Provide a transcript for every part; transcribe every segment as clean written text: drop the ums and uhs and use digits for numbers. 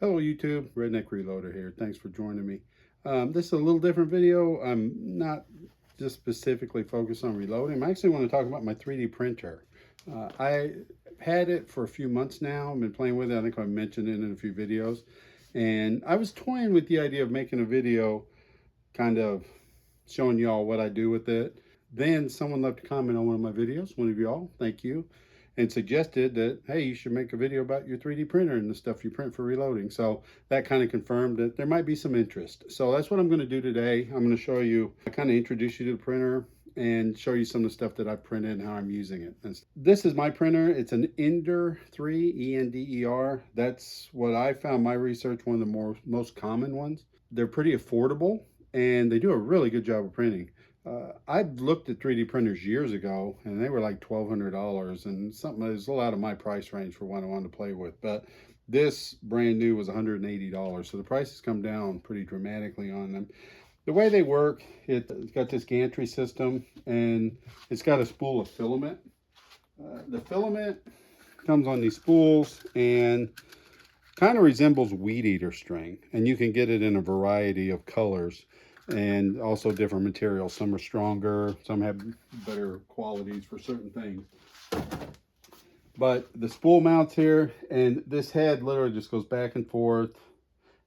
Hello YouTube, Redneck Reloader here. Thanks for joining me. This is a little different video. I'm not just specifically focused on reloading. I actually want to talk about my 3D printer. I had it for a few months now. I've been playing with it. I think I mentioned it in a few videos. And I was toying with the idea of making a video kind of showing y'all what I do with it. Then someone left a comment on one of my videos, one of y'all, thank you, and suggested that, hey, you should make a video about your 3D printer and the stuff you print for reloading. So that kind of confirmed that there might be some interest. So that's what I'm going to do today. I'm going to show you, I kind of introduce you to the printer and show you some of the stuff that I've printed and how I'm using it. And this is my printer. It's an Ender 3, E-N-D-E-R. That's what I found my research, one of the most common ones. They're pretty affordable and they do a really good job of printing. I've looked at 3D printers years ago and they were like $1,200 and something that was a lot of my price range for what I wanted to play with. But this brand new was $180. So the price has come down pretty dramatically on them. The way they work, it's got this gantry system and it's got a spool of filament. The filament comes on these spools and kind of resembles weed eater string, and you can get it in a variety of colors and also different materials. Some are stronger, some have better qualities for certain things. But the spool mounts here, and this head literally just goes back and forth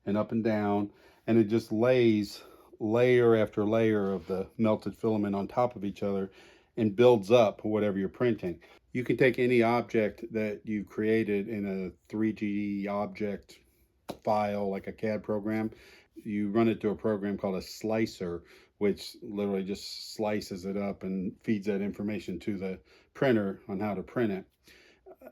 and up and down, and it just lays layer after layer of the melted filament on top of each other and builds up whatever you're printing. You can take any object that you've created in a 3D object file, like a CAD program. You run it through a program called a slicer, which literally just slices it up and feeds that information to the printer on how to print it.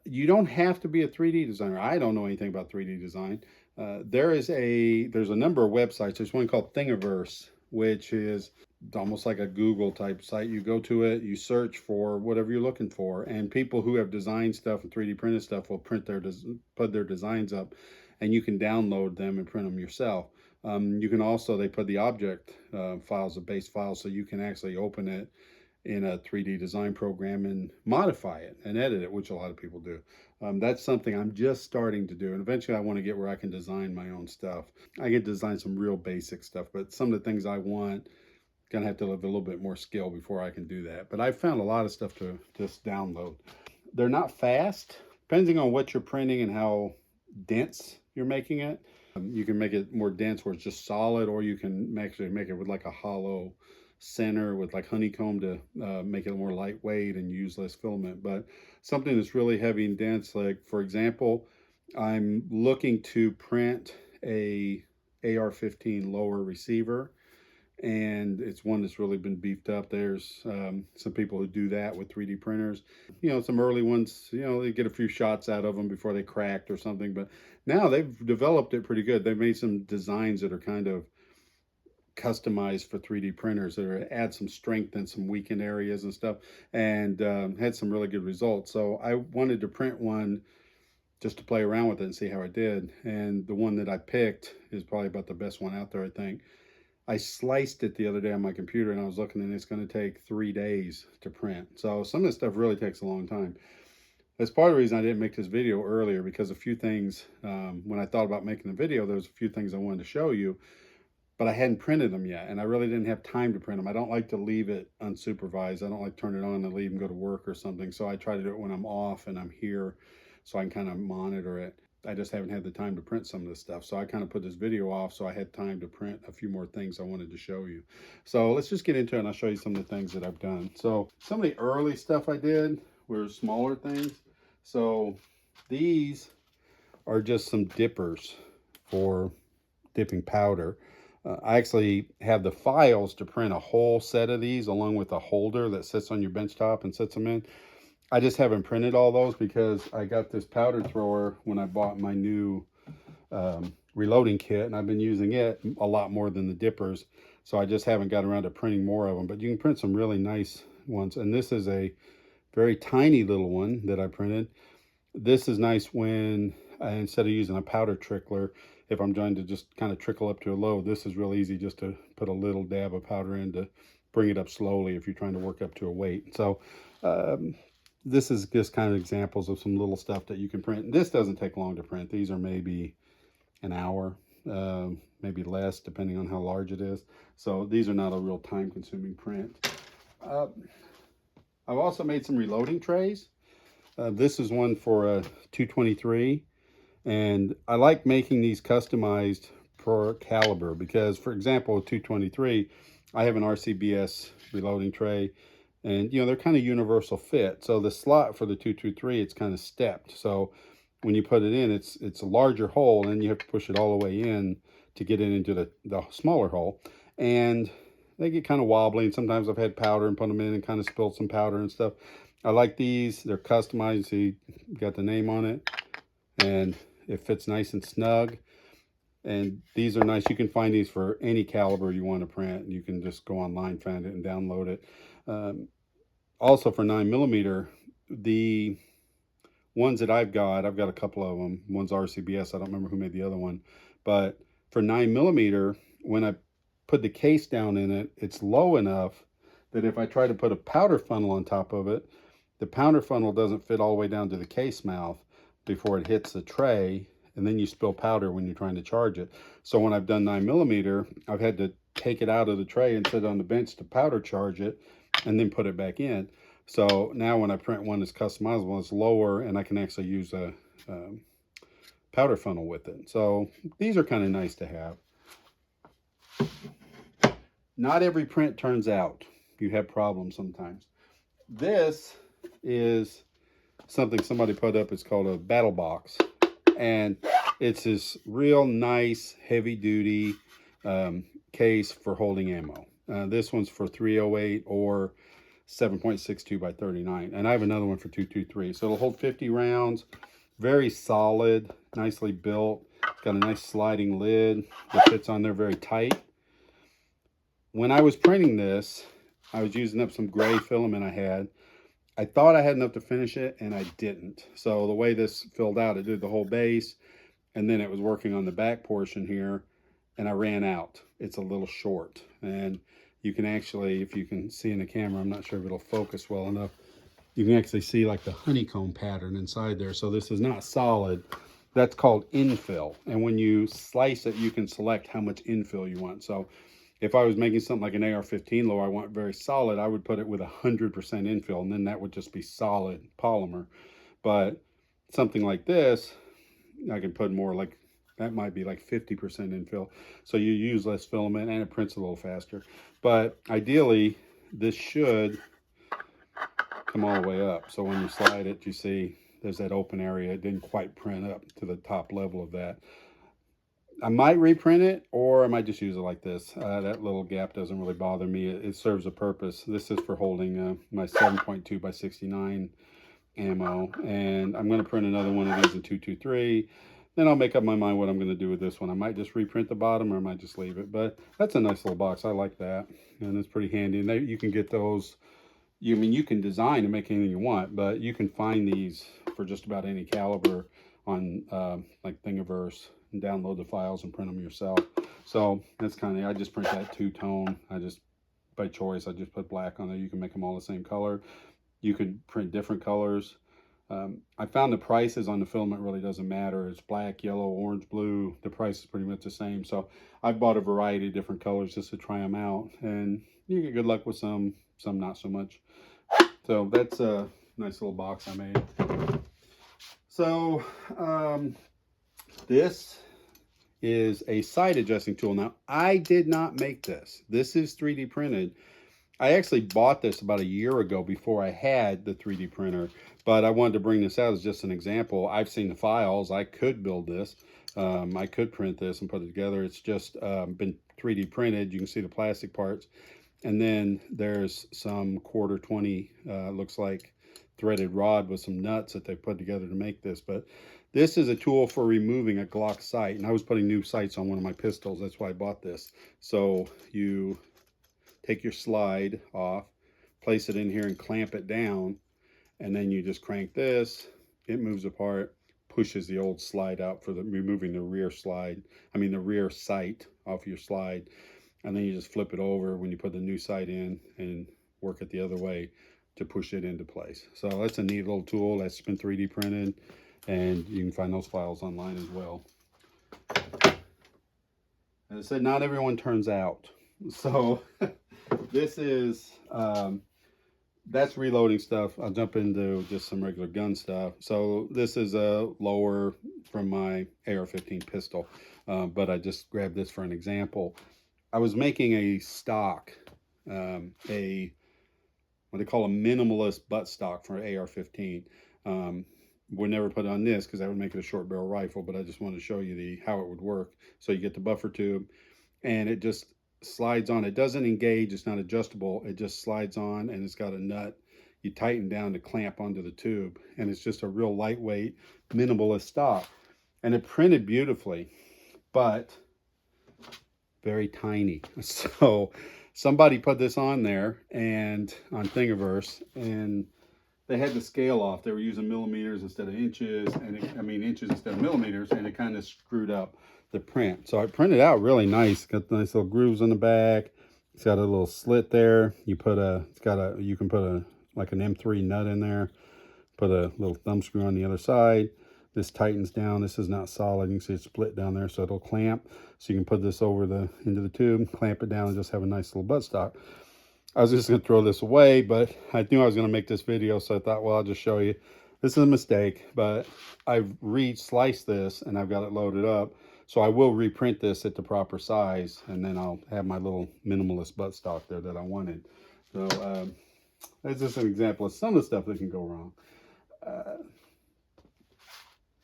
You don't have to be a 3D designer. I don't know anything about 3D design. There's a number of websites. There's one called Thingiverse, which is almost like a Google type site. You go to it, you search for whatever you're looking for, and people who have designed stuff and 3D printed stuff will put their designs up, and you can download them and print them yourself. You can also, they put the object files, the base files, so you can actually open it in a 3D design program and modify it and edit it, which a lot of people do. That's something I'm just starting to do. And eventually I want to get where I can design my own stuff. I can design some real basic stuff, but some of the things I want, gonna have to have a little bit more skill before I can do that. But I've found a lot of stuff to just download. They're not fast, depending on what you're printing and how dense you're making it. You can make it more dense where it's just solid, or you can actually make it with like a hollow center with like honeycomb to make it more lightweight and use less filament. But something that's really heavy and dense, like for example, I'm looking to print a AR-15 lower receiver, and it's one that's really been beefed up. There's some people who do that with 3D printers. You know, some early ones, you know, they get a few shots out of them before they cracked or something, but now they've developed it pretty good. They've made some designs that are kind of customized for 3D printers that are, add some strength in some weakened areas and stuff, and had some really good results. So I wanted to print one just to play around with it and see how it did. And the one that I picked is probably about the best one out there, I think. I sliced it the other day on my computer and I was looking, and it's going to take 3 days to print. So some of this stuff really takes a long time. That's part of the reason I didn't make this video earlier, because a few things, when I thought about making the video, there was a few things I wanted to show you, but I hadn't printed them yet, and I really didn't have time to print them. I don't like to leave it unsupervised. I don't like to turn it on and leave and go to work or something. So I try to do it when I'm off and I'm here, so I can kind of monitor it. I just haven't had the time to print some of this stuff. So I kind of put this video off so I had time to print a few more things I wanted to show you. So let's just get into it and I'll show you some of the things that I've done. So some of the early stuff I did were smaller things. So these are just some dippers for dipping powder. I actually have the files to print a whole set of these along with a holder that sits on your bench top and sets them in. I just haven't printed all those because I got this powder thrower when I bought my new reloading kit, and I've been using it a lot more than the dippers. So I just haven't got around to printing more of them, but you can print some really nice ones. And this is a very tiny little one that I printed. This is nice when, instead of using a powder trickler, if I'm trying to just kind of trickle up to a load, this is real easy just to put a little dab of powder in to bring it up slowly if you're trying to work up to a weight. So this is just kind of examples of some little stuff that you can print. This doesn't take long to print. These are maybe an hour, maybe less, depending on how large it is. So these are not a real time-consuming print. I've also made some reloading trays. This is one for a 223, and I like making these customized per caliber because, for example, with 223, I have an RCBS reloading tray, and you know they're kind of universal fit. So the slot for the 223, it's kind of stepped. So when you put it in, it's a larger hole, and you have to push it all the way in to get it into the smaller hole, and they get kind of wobbly. And sometimes I've had powder and put them in and kind of spilled some powder and stuff. I like these. They're customized. See, you got the name on it, and it fits nice and snug. And these are nice. You can find these for any caliber you want to print. You can just go online, find it, and download it. Also for 9mm, the ones that I've got a couple of them. One's RCBS. I don't remember who made the other one. But for 9mm, when I put the case down in it, it's low enough that if I try to put a powder funnel on top of it, the powder funnel doesn't fit all the way down to the case mouth before it hits the tray, and then you spill powder when you're trying to charge it. So when I've done 9mm, I've had to take it out of the tray and sit on the bench to powder charge it and then put it back in. So now when I print one that's customizable, it's lower, and I can actually use a powder funnel with it. So these are kind of nice to have. Not every print turns out. You have problems sometimes. This is something somebody put up. It's called a battle box, and it's this real nice heavy duty case for holding ammo. This one's for 308 or 7.62 by 39, and I have another one for 223. So it'll hold 50 rounds. Very solid, nicely built. It's got a nice sliding lid that fits on there very tight. When I was printing this, I was using up some gray filament I had. I thought I had enough to finish it, and I didn't. So the way this filled out, it did the whole base, and then it was working on the back portion here, and I ran out. It's a little short, and you can actually, if you can see in the camera, I'm not sure if it'll focus well enough, you can actually see like the honeycomb pattern inside there. So this is not solid. That's called infill. And when you slice it, you can select how much infill you want. So if I was making something like an AR-15 low, I want very solid, I would put it with 100% infill, and then that would just be solid polymer. But something like this, I can put more, like that might be like 50% infill. So you use less filament, and it prints a little faster. But ideally, this should come all the way up. So when you slide it, you see there's that open area. It didn't quite print up to the top level of that. I might reprint it, or I might just use it like this. That little gap doesn't really bother me. It serves a purpose. This is for holding my 7.2 by 69 ammo, and I'm going to print another one of these in 223. Then I'll make up my mind what I'm going to do with this one. I might just reprint the bottom, or I might just leave it. But that's a nice little box. I like that, and it's pretty handy. And you can get those. You can design and make anything you want, but you can find these for just about any caliber on like Thingiverse, and download the files and print them yourself. So that's kind of, I just print that two-tone. By choice, I just put black on there. You can make them all the same color. You can print different colors. I found the prices on the filament really doesn't matter. It's black, yellow, orange, blue. The price is pretty much the same. So I've bought a variety of different colors just to try them out, and you get good luck with some not so much. So that's a nice little box I made. So this is a sight adjusting tool. Now, I did not make this. This is 3D printed. I actually bought this about a year ago before I had the 3D printer, but I wanted to bring this out as just an example. I've seen the files. I could build this. I could print this and put it together. It's just been 3D printed. You can see the plastic parts. And then there's some quarter 20, looks like threaded rod with some nuts that they put together to make this. But this is a tool for removing a Glock sight. And I was putting new sights on one of my pistols. That's why I bought this. So you take your slide off, place it in here and clamp it down. And then you just crank this. It moves apart, pushes the old slide out for removing the rear slide. The rear sight off your slide. And then you just flip it over when you put the new sight in and work it the other way to push it into place. So that's a neat little tool that's been 3D printed, and you can find those files online as well. And it said not everyone turns out. So this is, that's reloading stuff. I'll jump into just some regular gun stuff. So this is a lower from my AR-15 pistol, but I just grabbed this for an example. I was making a stock, what they call a minimalist butt stock for AR-15. Would never put it on this because that would make it a short barrel rifle, but I just wanted to show you how it would work. So you get the buffer tube, and it just slides on. It doesn't engage, it's not adjustable, it just slides on, and it's got a nut you tighten down to clamp onto the tube, and it's just a real lightweight minimalist stock. And it printed beautifully, but very tiny. So somebody put this on there and on Thingiverse, and they had the scale off. They were using millimeters instead of inches, and inches instead of millimeters, and it kind of screwed up the print. So I printed out really nice. Got nice little grooves on the back. It's got a little slit there. You can put like an M3 nut in there. Put a little thumb screw on the other side. This tightens down. This is not solid. You can see it's split down there, so it'll clamp. So you can put this into the tube, clamp it down, and just have a nice little buttstock. I was just going to throw this away, but I knew I was going to make this video, so I thought, well, I'll just show you. This is a mistake, but I've sliced this, and I've got it loaded up. So I will reprint this at the proper size, and then I'll have my little minimalist buttstock there that I wanted. So that's just an example of some of the stuff that can go wrong.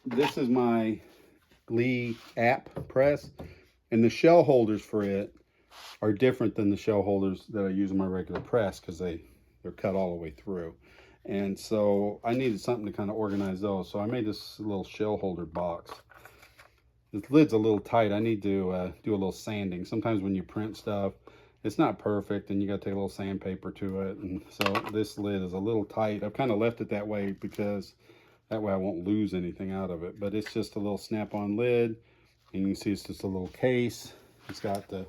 This is my Lee app press, and the shell holders for it are different than the shell holders that I use in my regular press because they're cut all the way through. And so I needed something to kind of organize those. So I made this little shell holder box. This lid's a little tight. I need to do a little sanding. Sometimes when you print stuff, it's not perfect, and you got to take a little sandpaper to it. And so this lid is a little tight. I've kind of left it that way because that way I won't lose anything out of it. But it's just a little snap-on lid, and you can see it's just a little case. It's got the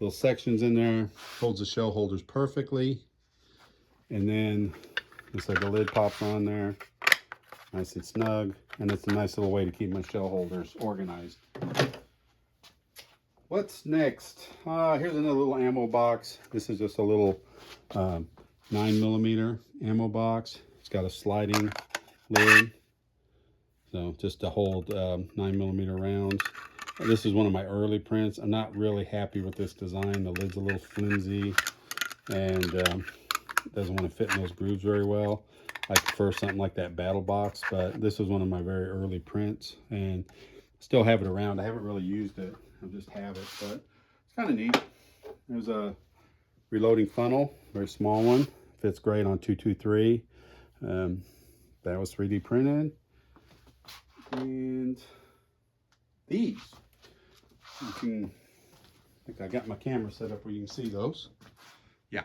little sections in there, holds the shell holders perfectly. And then it's like the lid pops on there, nice and snug, and it's a nice little way to keep my shell holders organized. What's next? Here's another little ammo box. This is just a little 9mm ammo box. It's got a sliding lid, so just to hold 9mm rounds. This is one of my early prints. I'm not really happy with this design. The lid's a little flimsy, and doesn't want to fit in those grooves very well. I prefer something like that battle box, but this was one of my very early prints, and still have it around. I haven't really used it. I just have it, but it's kind of neat. There's a reloading funnel, very small one. Fits great on 223. That was 3D printed. And these, I think I got my camera set up where you can see those. Yeah.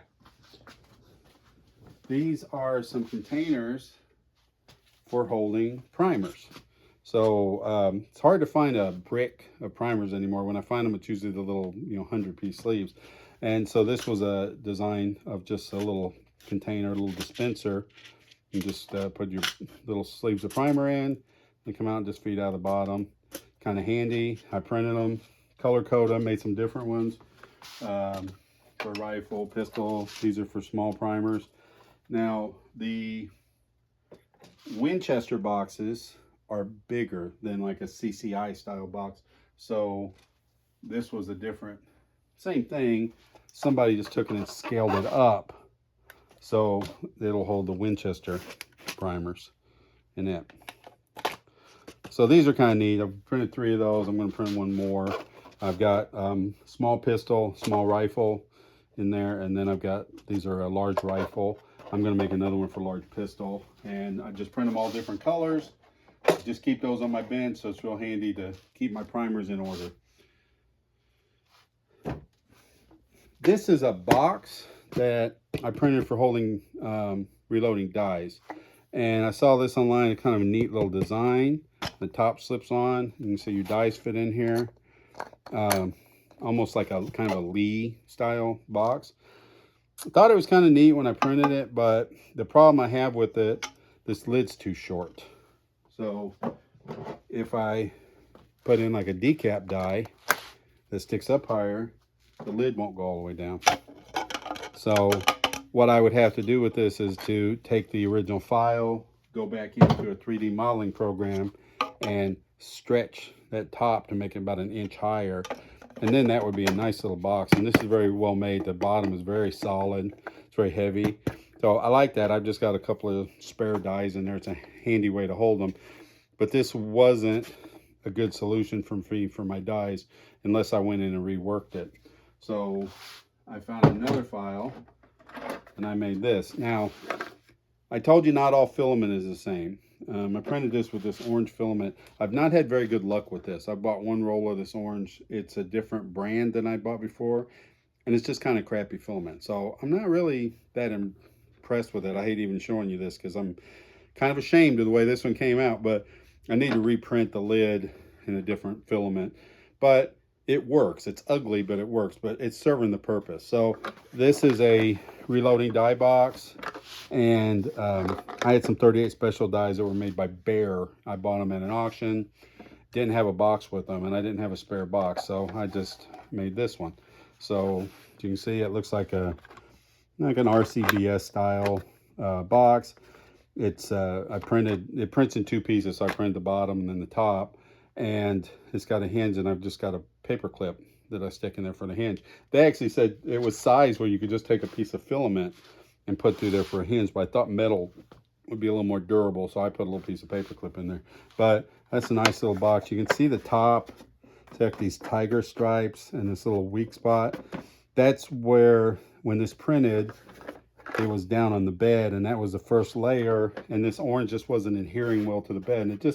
These are some containers for holding primers. So it's hard to find a brick of primers anymore. When I find them, it's usually the little 100-piece sleeves. And so this was a design of just a little container, a little dispenser. You just put your little sleeves of primer in. They come out and just feed out of the bottom. Kind of handy. I printed them, color coded them, made some different ones for rifle, pistol. These are for small primers. Now the Winchester boxes are bigger than like a CCI style box. So this was a different, same thing. Somebody just took it and scaled it up so it'll hold the Winchester primers in it. So these are kind of neat. I've printed 3 of those. I'm going to print one more. I've got small pistol, small rifle in there, and then I've got, these are a large rifle. I'm going to make another one for large pistol, and I just print them all different colors. Just keep those on my bench, so it's real handy to keep my primers in order. This is a box that I printed for holding reloading dies, and I saw this online. It's kind of a neat little design. The top slips on. You can see your dice fit in here. Almost like a kind of a Lee style box. I thought it was kind of neat when I printed it, but the problem I have with it, this lid's too short. So if I put in like a decap die, that sticks up higher, the lid won't go all the way down. So what I would have to do with this is to take the original file, go back into a 3D modeling program, and stretch that top to make it about 1 inch higher. And then that would be a nice little box. And this is very well made. The bottom is very solid. It's very heavy. So I like that. I've just got a couple of spare dies in there. It's a handy way to hold them. But this wasn't a good solution for me for my dies unless I went in and reworked it. So I found another file and I made this. Now, I told you not all filament is the same. I printed this with this orange filament. I've not had very good luck with this. I bought one roll of this orange. It's a different brand than I bought before, and it's just kind of crappy filament. So I'm not really that impressed with it. I hate even showing you this because I'm kind of ashamed of the way this one came out, but I need to reprint the lid in a different filament. But it works. It's ugly, but it works, but it's serving the purpose. So this is a reloading die box, and I had some 38 special dies that were made by Bear. I bought them at an auction, didn't have a box with them, and I didn't have a spare box, so I just made this one. So as you can see, it looks like an RCBS style box. It's it prints in 2 pieces, so I printed the bottom and then the top, and it's got a hinge, and I've just got a paper clip that I stick in there for the hinge. They actually said it was size where you could just take a piece of filament and put through there for a hinge, but I thought metal would be a little more durable, so I put a little piece of paper clip in there. But that's a nice little box. You can see the top. It's got these tiger stripes and this little weak spot. That's where, when this printed, it was down on the bed, and that was the first layer, and this orange just wasn't adhering well to the bed, and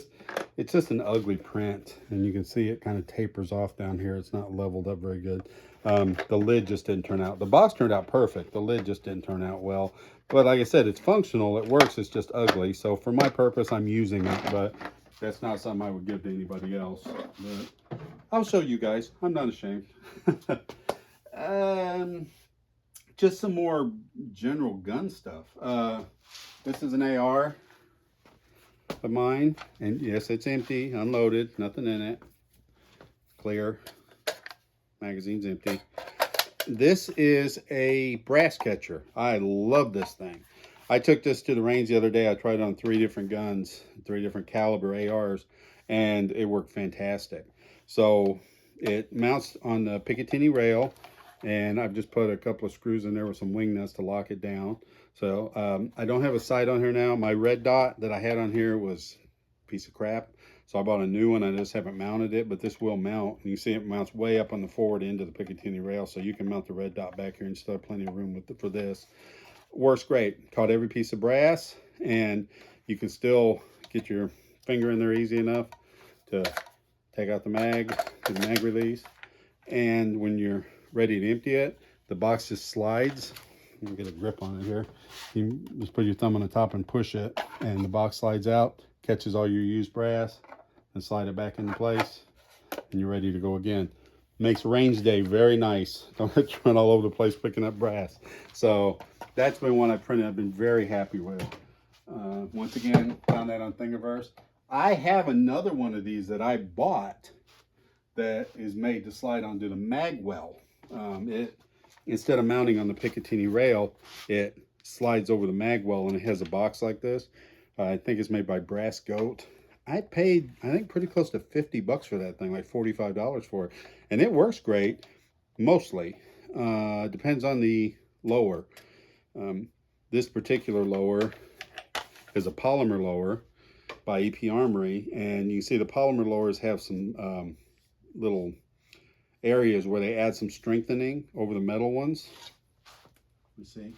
it's just an ugly print, and you can see it kind of tapers off down here. It's not leveled up very good. The lid just didn't turn out. The box turned out perfect. The lid just didn't turn out well. But like I said, it's functional. It works. It's just ugly. So for my purpose, I'm using it, but that's not something I would give to anybody else. But I'll show you guys. I'm not ashamed. Just some more general gun stuff. This is an AR of mine, and yes, it's empty, unloaded, nothing in it, clear, magazine's empty. This is a brass catcher. I love this thing. I took this to the range the other day. I tried it on 3 different guns, 3 different caliber ARs, and it worked fantastic. So it mounts on the Picatinny rail, and I've just put a couple of screws in there with some wing nuts to lock it down. So I don't have a sight on here now. My red dot that I had on here was a piece of crap, so I bought a new one. I just haven't mounted it, but this will mount. And you see it mounts way up on the forward end of the Picatinny rail, so you can mount the red dot back here and still have plenty of room for this. Works great. Caught every piece of brass, and you can still get your finger in there easy enough to take out the mag, do the mag release. And when you're ready to empty it, the box just slides. Let me get a grip on it here. You just put your thumb on the top and push it, and the box slides out, catches all your used brass, and slide it back into place, and you're ready to go again. Makes range day very nice. Don't have to run all over the place picking up brass. So that's been one I printed. I've been very happy with. Once again, found that on Thingiverse. I have another one of these that I bought that is made to slide onto the mag well. Instead of mounting on the Picatinny rail, it slides over the mag well, and it has a box like this. I think it's made by Brass Goat. I paid, I think, pretty close to 50 bucks for that thing, like $45 for it. And it works great, mostly. Depends on the lower. This particular lower is a polymer lower by EP Armory, and you can see the polymer lowers have some little areas where they add some strengthening over the metal ones. You see?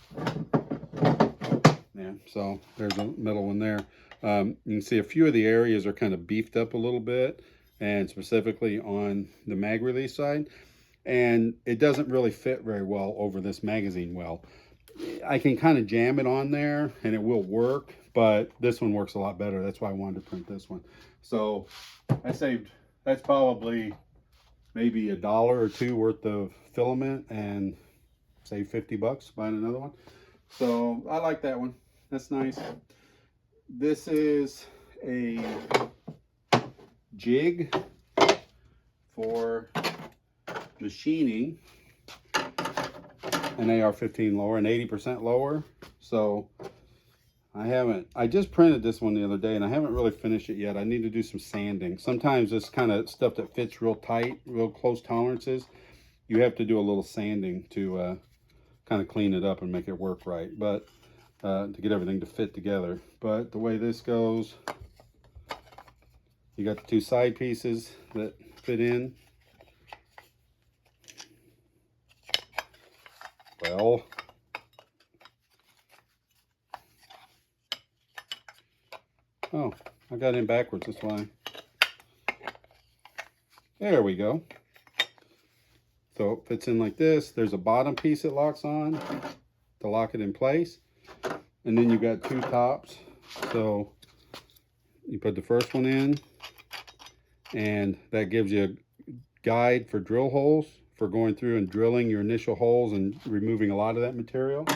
Yeah, so there's a metal one there. You can see a few of the areas are kind of beefed up a little bit, and specifically on the mag release side, and it doesn't really fit very well over this magazine well. I can kind of jam it on there and it will work, but this one works a lot better. That's why I wanted to print this one. So I saved, that's probably maybe $1 or $2 worth of filament, and save 50 bucks buying another one. So I like that one. That's nice. This is a jig for machining an AR-15 lower, an 80% lower. So I just printed this one the other day and I haven't really finished it yet. I need to do some sanding. Sometimes this kind of stuff that fits real tight, real close tolerances, you have to do a little sanding to kind of clean it up and make it work right, but to get everything to fit together. But the way this goes, you got the two side pieces that fit in. Well, oh, I got in backwards, that's why. There we go. So it fits in like this. There's a bottom piece that locks on to lock it in place. And then you've got two tops. So you put the first one in, and that gives you a guide for drill holes, for going through and drilling your initial holes and removing a lot of that material.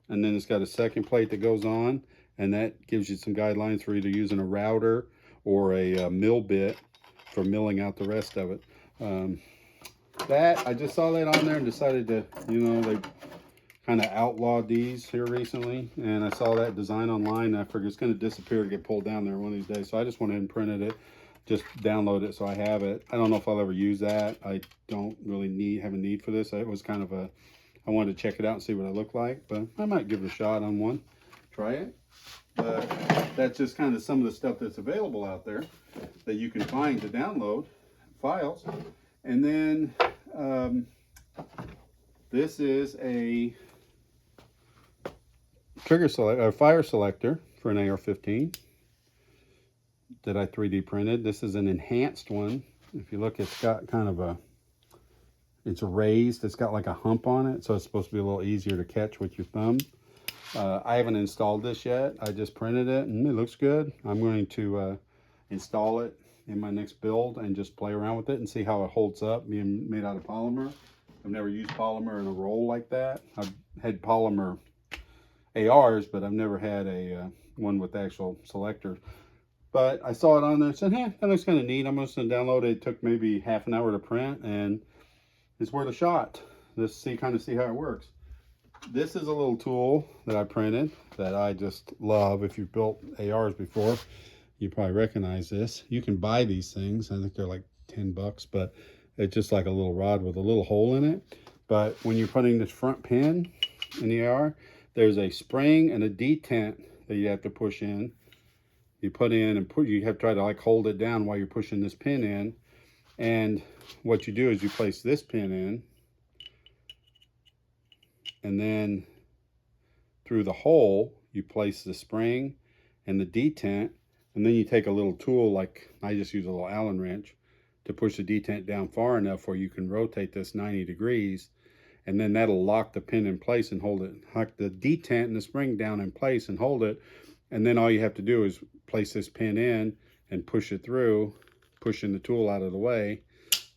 And then it's got a second plate that goes on, and that gives you some guidelines for either using a router or a mill bit for milling out the rest of it. I just saw that on there and decided to, you know, they kind of outlawed these here recently, and I saw that design online and I figured it's going to disappear and get pulled down there one of these days. So I just went ahead and printed it, just download it so I have it. I don't know if I'll ever use that. I don't really have a need for this. It was kind of I wanted to check it out and see what it looked like, but I might give it a shot on one, try it. But that's just kind of some of the stuff that's available out there that you can find to download files. And then this is a fire selector for an AR-15 that I 3D printed. This is an enhanced one. If you look, it's got kind of it's raised. It's got like a hump on it, so it's supposed to be a little easier to catch with your thumb. I haven't installed this yet. I just printed it and it looks good. I'm going to install it in my next build and just play around with it and see how it holds up, being made out of polymer. I've never used polymer in a roll like that. I've had polymer ARs, but I've never had a one with actual selectors. But I saw it on there and said, hey, that looks kind of neat. I'm just going to download it. It took maybe half an hour to print, and it's worth a shot. Just kind of see how it works. This is a little tool that I printed that I just love. If you've built ARs before, you probably recognize this. You can buy these things. I think they're like 10 bucks, but it's just like a little rod with a little hole in it. But when you're putting this front pin in the AR, there's a spring and a detent that you have to push in. You put in and you have to try to like hold it down while you're pushing this pin in. And what you do is you place this pin in, and then through the hole, you place the spring and the detent, and then you take a little tool, like I just use a little Allen wrench, to push the detent down far enough where you can rotate this 90 degrees, and then that'll lock the pin in place and hold it, lock the detent and the spring down in place and hold it. And then all you have to do is place this pin in and push it through, pushing the tool out of the way,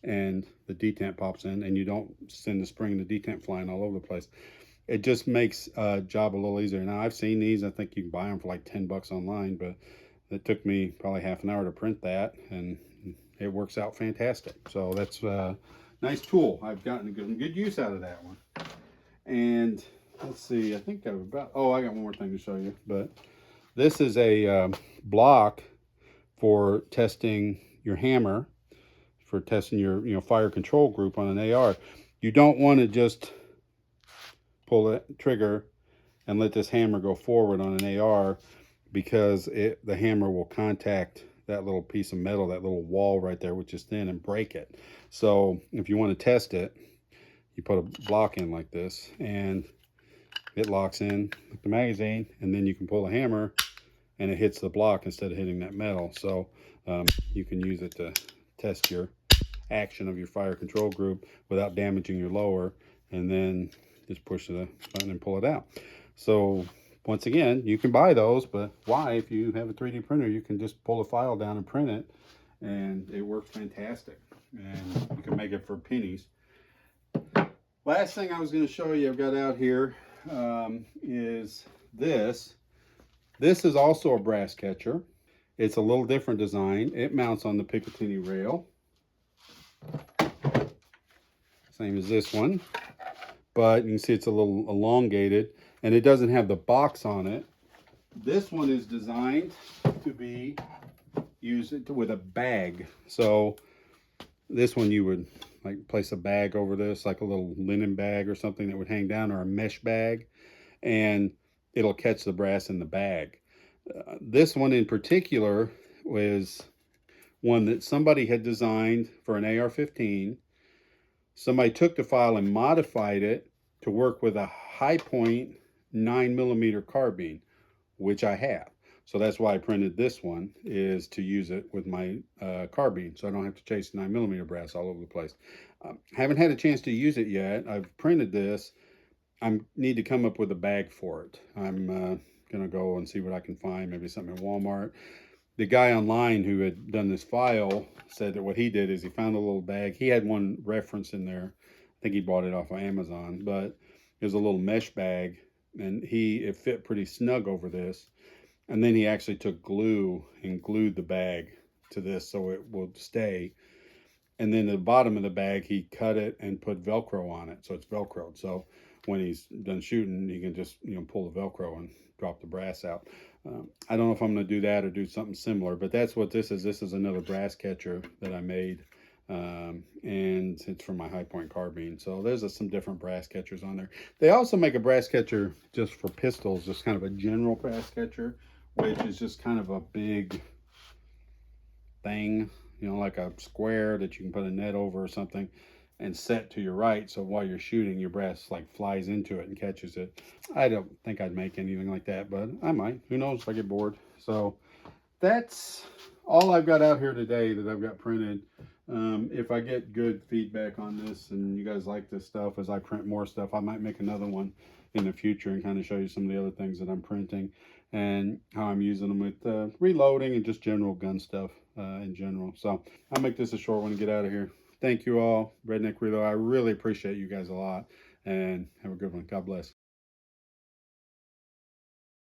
and the detent pops in, and you don't send the spring and the detent flying all over the place. It just makes job a little easier. Now, I've seen these. I think you can buy them for like 10 bucks online, but it took me probably half an hour to print that, and it works out fantastic. So that's a nice tool. I've gotten good use out of that one. And let's see, I think I got one more thing to show you, but this is a block for testing your hammer, for testing your fire control group on an AR. You don't want to just pull the trigger and let this hammer go forward on an AR, because the hammer will contact that little piece of metal, that little wall right there, which is thin, and break it. So if you want to test it, you put a block in like this, and it locks in with the magazine, and then you can pull the hammer and it hits the block instead of hitting that metal. So you can use it to test your action of your fire control group without damaging your lower, and then just push the button and pull it out. So once again, you can buy those, but why? If you have a 3D printer, you can just pull the file down and print it, and it works fantastic. And you can make it for pennies. Last thing I was going to show you I've got out here is this. This is also a brass catcher. It's a little different design. It mounts on the Picatinny rail. same as this one, but you can see it's a little elongated, and it doesn't have the box on it. This one is designed to be used with a bag. So this one you would like place a bag over this, like a little linen bag or something that would hang down, or a mesh bag, and it'll catch the brass in the bag. This one in particular was one that somebody had designed for an AR-15. Somebody took the file and modified it to work with a high point 9mm carbine, which I have. So that's why I printed this one, is to use it with my carbine, so I don't have to chase 9mm brass all over the place. Haven't had a chance to use it yet. I've printed this. I need to come up with a bag for it. I'm gonna go and see what I can find, maybe something at Walmart. The guy online who had done this file said that what he did is he found a little bag. He had one reference in there. I think he bought it off of Amazon, but it was a little mesh bag, and it fit pretty snug over this. And then he actually took glue and glued the bag to this so it will stay. And then the bottom of the bag, he cut it and put Velcro on it, so it's Velcroed. So when he's done shooting, he can just pull the Velcro and drop the brass out. I don't know if I'm going to do that or do something similar, but that's what this is. This is another brass catcher that I made, and it's from my high point carbine. So there's some different brass catchers on there. They also make a brass catcher just for pistols, just kind of a general brass catcher, which is just kind of a big thing, like a square that you can put a net over or something and set to your right, so while you're shooting, your brass like flies into it and catches it. I don't think I'd make anything like that, but I might. Who knows if I get bored. So that's all I've got out here today that I've got printed. If I get good feedback on this and you guys like this stuff, as I print more stuff, I might make another one in the future and kind of show you some of the other things that I'm printing and how I'm using them with reloading and just general gun stuff in general. So I'll make this a short one and get out of here. Thank you all, Redneck Reload. I really appreciate you guys a lot, and have a good one. God bless.